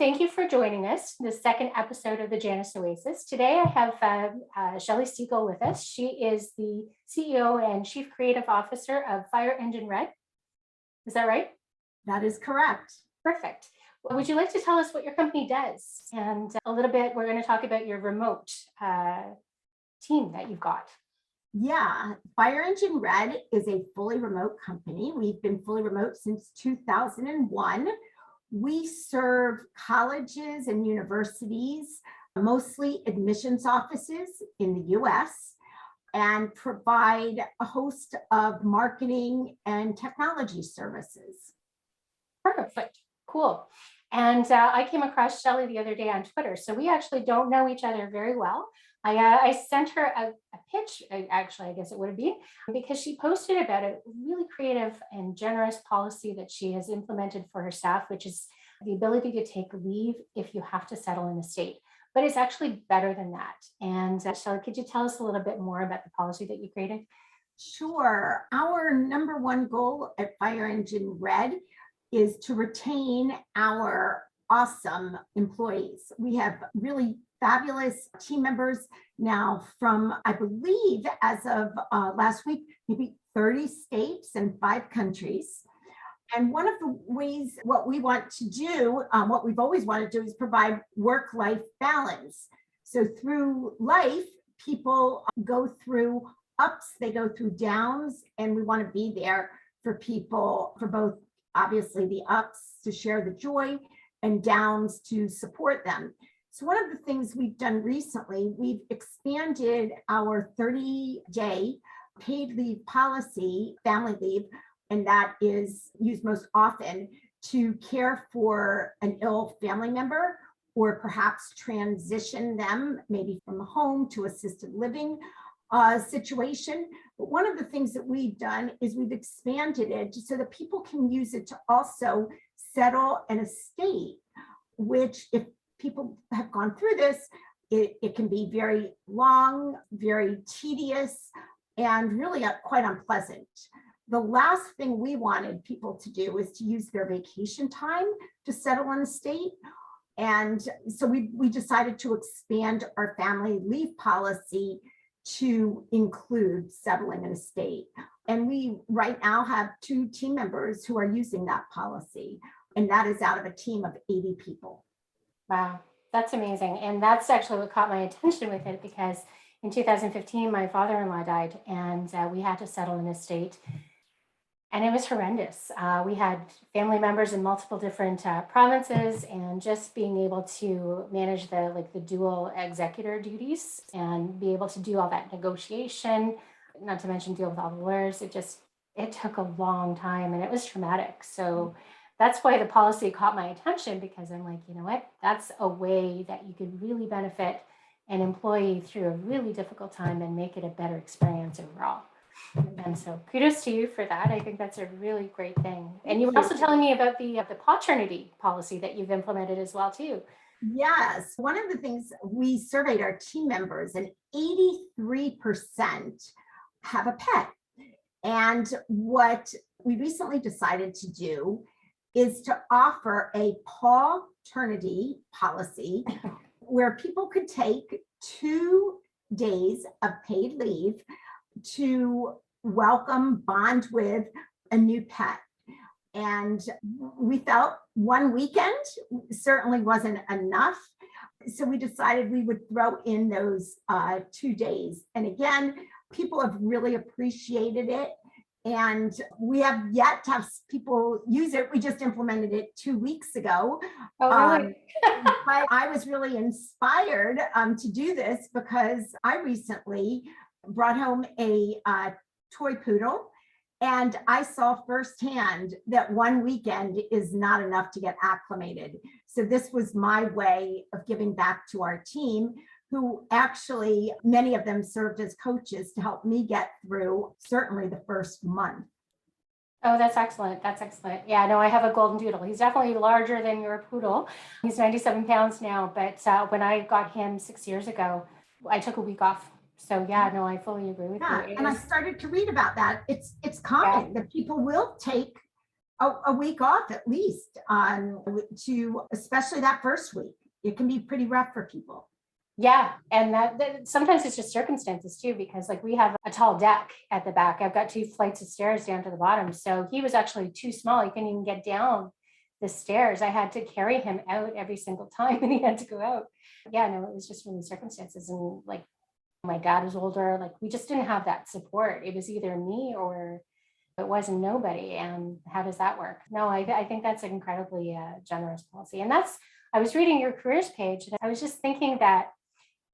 thank you for joining us, the second episode of the Janice Oasis. Today I have Shelly Spiegel with us. She is the CEO and Chief Creative Officer of Fire Engine Red. Is that right? That is correct. Perfect. Well, would you like to tell us what your company does? And a little bit, we're going to talk about your remote team that you've got. Yeah, Fire Engine Red is a fully remote company. We've been fully remote since 2001. We serve colleges and universities, mostly admissions offices in the US, and provide a host of marketing and technology services. Perfect. Cool. And I came across Shelly the other day on Twitter. So we actually don't know each other very well. I sent her a pitch, actually, I guess it would be, because she posted about a really creative and generous policy that she has implemented for her staff, which is the ability to take leave if you have to settle in the state. But it's actually better than that. And Shelly, could you tell us a little bit more about the policy that you created? Sure. Our number one goal at Fire Engine Red is to retain our awesome employees. We have really fabulous team members now from, I believe, as of last week, maybe 30 states and 5 countries. And one of the ways, what we want to do, what we've always wanted to do, is provide work-life balance. So through life, people go through ups, they go through downs, and we want to be there for people, for both, obviously, the ups to share the joy and downs to support them. So one of the things we've done recently, we've expanded our 30-day paid leave policy, family leave, and that is used most often to care for an ill family member or perhaps transition them maybe from a home to assisted living situation. But one of the things that we've done is we've expanded it so that people can use it to also settle an estate, which if people have gone through this, it can be very long, very tedious, and really quite unpleasant. The last thing we wanted people to do is to use their vacation time to settle an estate. And so we decided to expand our family leave policy to include settling an estate. And we right now have 2 team members who are using that policy. And that is out of a team of 80 people. Wow, that's amazing. And that's actually what caught my attention with it, because in 2015, my father-in-law died and we had to settle an estate. And it was horrendous. We had family members in multiple different provinces, and just being able to manage the dual executor duties and be able to do all that negotiation, not to mention deal with all the lawyers, it took a long time and it was traumatic. So that's why the policy caught my attention, because I'm like, you know what, that's a way that you could really benefit an employee through a really difficult time and make it a better experience overall. And so kudos to you for that. I think that's a really great thing. And you were also telling me about the paw-ternity policy that you've implemented as well too. Yes, one of the things we surveyed our team members, and 83% have a pet. And what we recently decided to do is to offer a paw-ternity policy where people could take 2 days of paid leave to welcome, bond with a new pet. And we felt 1 weekend certainly wasn't enough. So we decided we would throw in those 2 days. And again, people have really appreciated it. And we have yet to have people use it. We just implemented it 2 weeks ago. Oh, really? But I was really inspired to do this because I recently brought home a toy poodle, and I saw firsthand that 1 weekend is not enough to get acclimated. So this was my way of giving back to our team, who actually, many of them served as coaches to help me get through certainly the first month. Oh, that's excellent. That's excellent. Yeah, no, I have a golden doodle. He's definitely larger than your poodle. He's 97 pounds now, but when I got him 6 years ago, I took a week off. So yeah, no, I fully agree with you. And I started to read about that. It's common that people will take a week off at least to, especially that first week. It can be pretty rough for people. Yeah. And that sometimes it's just circumstances too, because like we have a tall deck at the back. I've got 2 flights of stairs down to the bottom. So he was actually too small. He couldn't even get down the stairs. I had to carry him out every single time and he had to go out. Yeah, no, it was just really circumstances. And like my dad was older, like we just didn't have that support. It was either me or it wasn't nobody. And how does that work? No, I think that's an incredibly generous policy. And I was reading your careers page and I was just thinking that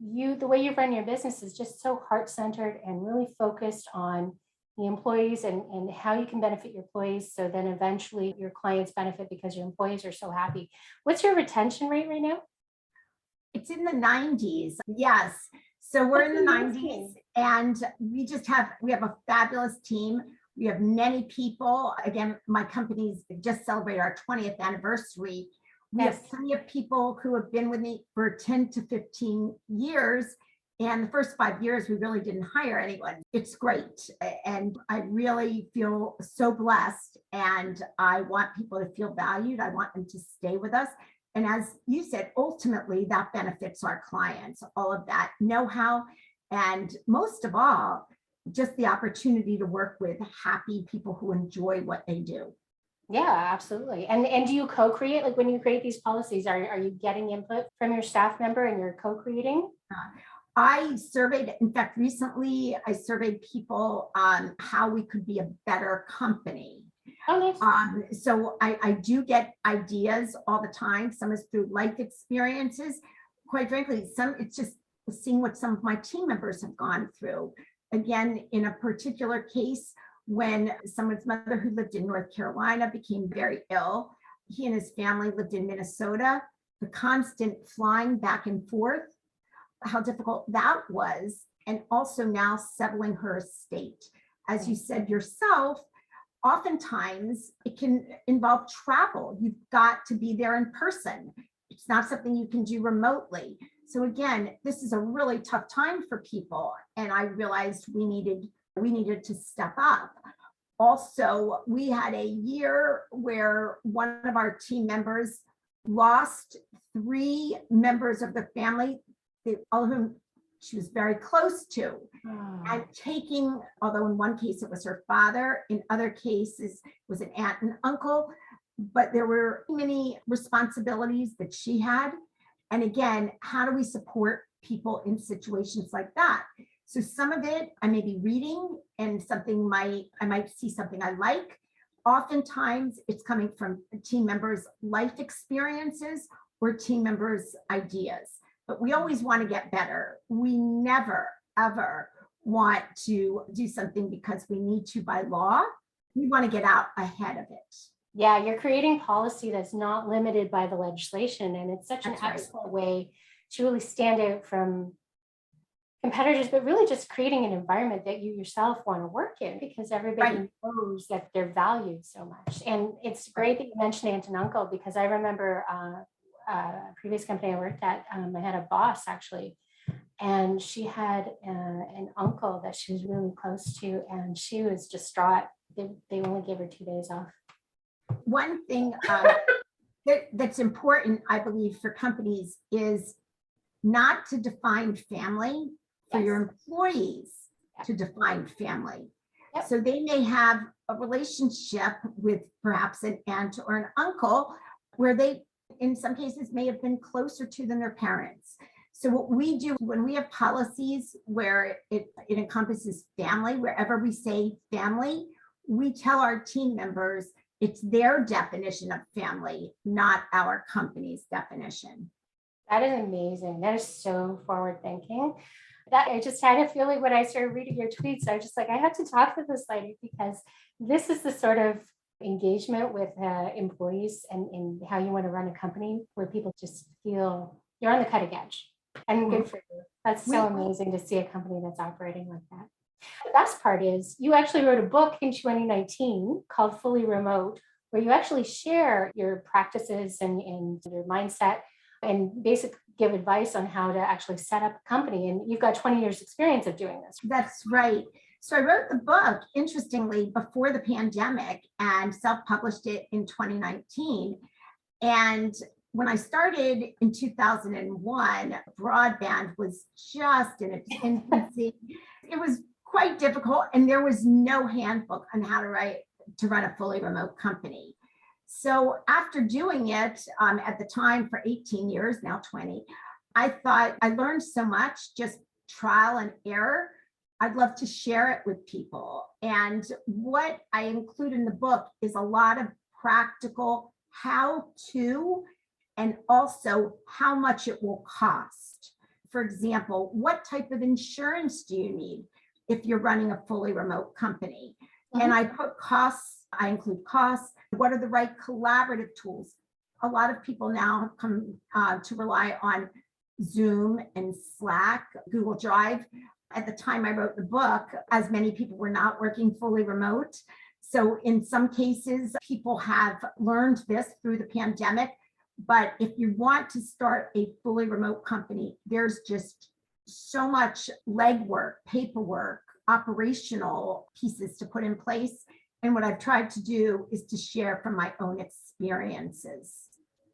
the way you run your business is just so heart-centered and really focused on the employees and how you can benefit your employees. So then eventually your clients benefit because your employees are so happy. What's your retention rate right now? It's in the 90s. Yes. So we're in the 90s and we have a fabulous team. We have many people. Again, my company's just celebrated our 20th anniversary. We have plenty of people who have been with me for 10 to 15 years. And the first 5 years, we really didn't hire anyone. It's great. And I really feel so blessed. And I want people to feel valued. I want them to stay with us. And as you said, ultimately, that benefits our clients, all of that know-how. And most of all, just the opportunity to work with happy people who enjoy what they do. Yeah, absolutely. And do you co-create? Like when you create these policies, are you getting input from your staff member and you're co-creating? I surveyed, in fact, recently I surveyed people on how we could be a better company. Oh, nice. So I do get ideas all the time. Some is through life experiences. Quite frankly, it's just seeing what some of my team members have gone through. Again, in a particular case, when someone's mother who lived in North Carolina became very ill, he and his family lived in Minnesota. The constant flying back and forth, how difficult that was, and also now settling her estate. As you said yourself, oftentimes it can involve travel. You've got to be there in person. It's not something you can do remotely. So again, this is a really tough time for people. And I realized we needed to step up. Also, we had a year where one of our team members lost 3 members of the family, all of whom she was very close to. And taking, although in one case it was her father, in other cases it was an aunt and uncle, but there were many responsibilities that she had. And again, how do we support people in situations like that? So some of it I may be reading and I might see something I like. Oftentimes it's coming from team members' life experiences or team members' ideas. But we always want to get better. We never, ever want to do something because we need to by law. We want to get out ahead of it. Yeah, you're creating policy that's not limited by the legislation. And it's such an excellent way to really stand out from competitors, but really just creating an environment that you yourself want to work in because everybody knows that they're valued so much. And it's great that you mentioned aunt and uncle because I remember a previous company I worked at, I had a boss actually, and she had an uncle that she was really close to, and she was distraught. They only gave her 2 days off. One thing that's important, I believe, for companies is not to define family, for your employees to define family. So they may have a relationship with perhaps an aunt or an uncle where they, in some cases, may have been closer to than their parents. So what we do when we have policies where it encompasses family, wherever we say family, we tell our team members it's their definition of family, not our company's definition. That is amazing. That is so forward thinking. That I just had a feeling when I started reading your tweets, I was just like, I have to talk to this lady because this is the sort of engagement with employees and how you want to run a company where people just feel you're on the cutting edge. And good for you. That's so amazing to see a company that's operating like that. The best part is you actually wrote a book in 2019 called Fully Remote, where you actually share your practices and your mindset and basically give advice on how to actually set up a company. And you've got 20 years experience of doing this. That's right. So I wrote the book, interestingly, before the pandemic and self-published it in 2019. And when I started in 2001, broadband was just in its infancy. It was quite difficult, and there was no handbook on how to run a fully remote company. So after doing it at the time for 18 years, now 20, I thought I learned so much, just trial and error. I'd love to share it with people. And what I include in the book is a lot of practical how to, and also how much it will cost. For example, what type of insurance do you need if you're running a fully remote company? And I put costs, I include costs. What are the right collaborative tools? A lot of people now have come to rely on Zoom and Slack, Google Drive. At the time I wrote the book, as many people were not working fully remote. So in some cases, people have learned this through the pandemic. But if you want to start a fully remote company, there's just so much legwork, paperwork, operational pieces to put in place. And what I've tried to do is to share from my own experiences.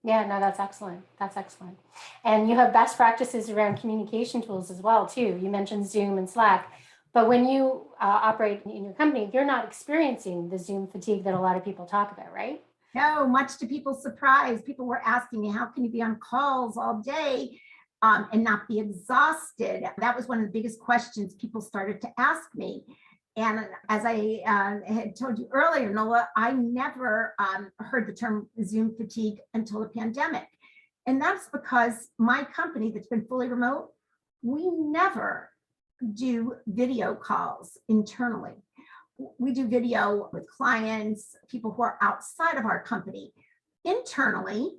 Yeah, no, that's excellent. That's excellent. And you have best practices around communication tools as well, too. You mentioned Zoom and Slack, but when you operate in your company, you're not experiencing the Zoom fatigue that a lot of people talk about, right? No, much to people's surprise. People were asking me, how can you be on calls all day and not be exhausted? That was one of the biggest questions people started to ask me. And as I had told you earlier, Nola, I never heard the term Zoom fatigue until the pandemic. And that's because my company that's been fully remote, we never do video calls internally. We do video with clients, people who are outside of our company. Internally,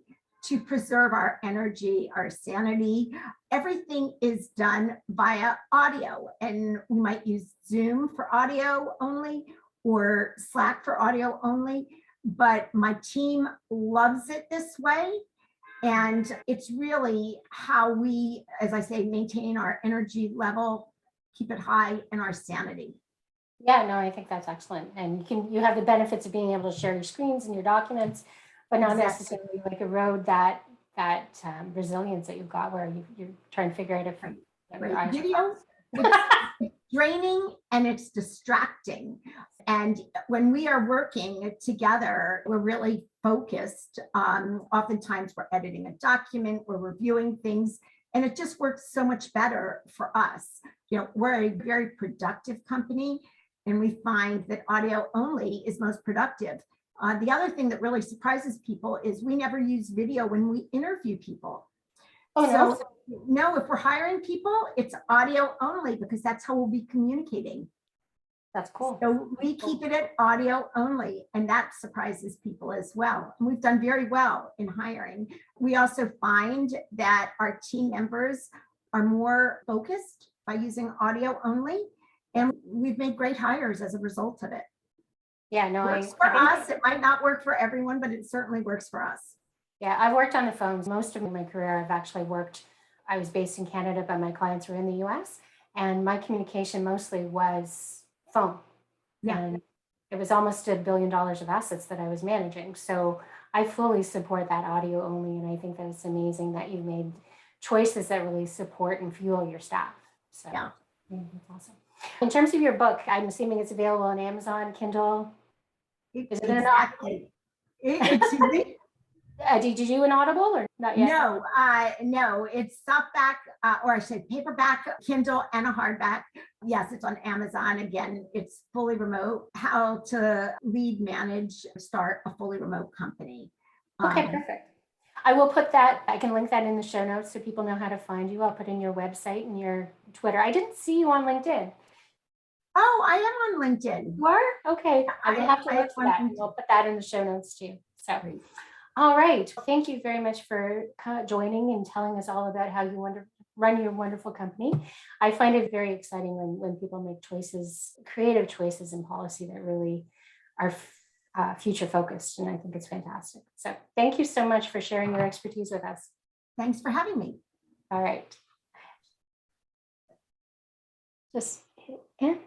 to preserve our energy, our sanity, everything is done via audio. And we might use Zoom for audio only or Slack for audio only. But my team loves it this way. And it's really how we, as I say, maintain our energy level, keep it high, and our sanity. Yeah, no, I think that's excellent. And you have the benefits of being able to share your screens and your documents, but not necessarily like erode that resilience that you've got where you're trying to figure out if right. Video, it's draining and it's distracting. And when we are working together, we're really focused. Oftentimes we're editing a document, we're reviewing things, and it just works so much better for us. You know, we're a very productive company, and we find that audio only is most productive. The other thing that really surprises people is we never use video when we interview people. Oh, so no, if we're hiring people, it's audio only because that's how we'll be communicating. That's cool. So we keep it at audio only, and that surprises people as well. And we've done very well in hiring. We also find that our team members are more focused by using audio only, and we've made great hires as a result of it. Yeah, no, it works for us. It might not work for everyone, but it certainly works for us. Yeah, I've worked on the phones. Most of my career, I've actually I was based in Canada, but my clients were in the US, and my communication mostly was phone. Yeah. And it was almost $1 billion of assets that I was managing. So I fully support that audio only. And I think that it's amazing that you've made choices that really support and fuel your staff. So yeah, that's awesome. In terms of your book, I'm assuming it's available on Amazon, Kindle. Is it exactly. Did you do an Audible or not yet? No, it's softback, or I said paperback, Kindle, and a hardback. Yes, it's on Amazon. Again, it's fully remote. How to lead, manage, start a fully remote company. Okay, perfect. I will put that, I can link that in the show notes so people know how to find you. I'll put in your website and your Twitter. I didn't see you on LinkedIn. Oh, I am on LinkedIn. You are? Okay. I will have to look for that. We'll put that in the show notes too. So. Great. All right. Thank you very much for joining and telling us all about how you run your wonderful company. I find it very exciting when people make choices, creative choices in policy that really are future focused. And I think it's fantastic. So thank you so much for sharing your expertise with us. Thanks for having me. All right. Just hit end.